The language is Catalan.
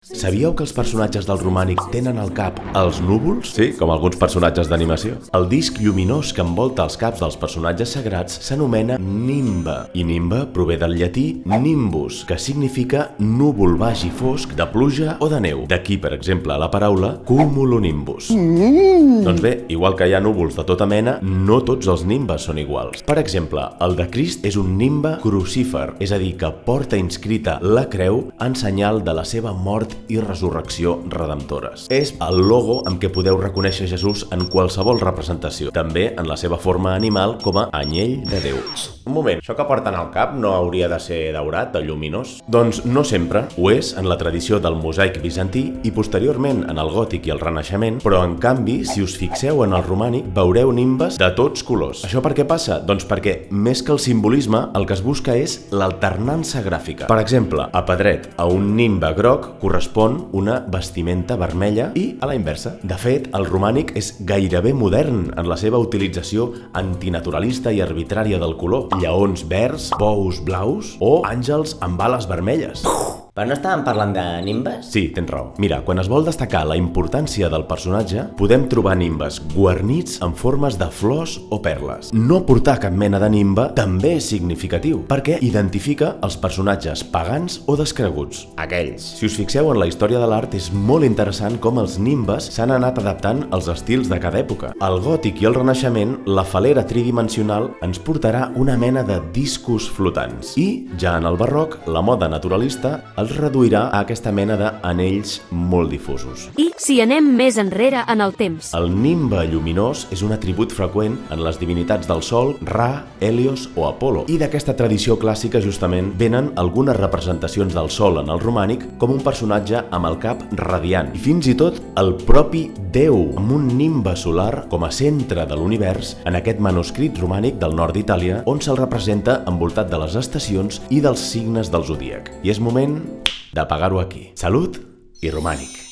Sabíeu que els personatges del romànic tenen al cap els núvols? Sí, com alguns personatges d'animació. El disc lluminós que envolta els caps dels personatges sagrats s'anomena nimbe. I nimbe prové del llatí nimbus, que significa núvol baix i fosc de pluja o de neu. D'aquí, per exemple, la paraula cumulonimbus. Doncs bé, igual que hi ha núvols de tota mena, no tots els nimbes són iguals. Per exemple, el de Crist és un nimbe crucífer, és a dir, que porta inscrita la creu en senyal de la seva mort i resurrecció redemptores. És el logo amb què podeu reconèixer Jesús en qualsevol representació, també en la seva forma animal com a anyell de Déu. Un moment, això que porten al cap no hauria de ser daurat, de lluminós? Doncs no sempre, ho és en la tradició del mosaic bizantí i posteriorment en el gòtic i el renaixement, però en canvi, si us fixeu en el romànic, veureu nimbes de tots colors. Això per què passa? Doncs perquè, més que el simbolisme, el que es busca és l'alternança gràfica. Per exemple, a Pedret, a un nimbe groc correspon una vestimenta vermella i a la inversa. De fet, el romànic és gairebé modern en la seva utilització antinaturalista i arbitrària del color. Lleons verds, bous blaus o àngels amb ales vermelles. Però no estàvem parlant de nimbes? Sí, tens raó. Mira, quan es vol destacar la importància del personatge, podem trobar nimbes guarnits en formes de flors o perles. No portar cap mena de nimbe també és significatiu, perquè identifica els personatges pagans o descreguts. Aquells. Si us fixeu en la història de l'art, és molt interessant com els nimbes s'han anat adaptant als estils de cada època. Al gòtic i al renaixement, la falera tridimensional ens portarà una mena de discos flotants. I, ja en el barroc, la moda naturalista els reduirà a aquesta mena d'anells molt difusos. I si anem més enrere en el temps? El nimbe lluminós és un atribut freqüent en les divinitats del Sol, Ra, Helios o Apolo. I d'aquesta tradició clàssica, justament, venen algunes representacions del Sol en el romànic com un personatge amb el cap radiant. I fins i tot el propi Déu, amb un nimbe solar com a centre de l'univers en aquest manuscrit romànic del nord d'Itàlia, on se'l representa envoltat de les estacions i dels signes del zodíac. I és moment d'apagar-ho aquí. Salut i romànic!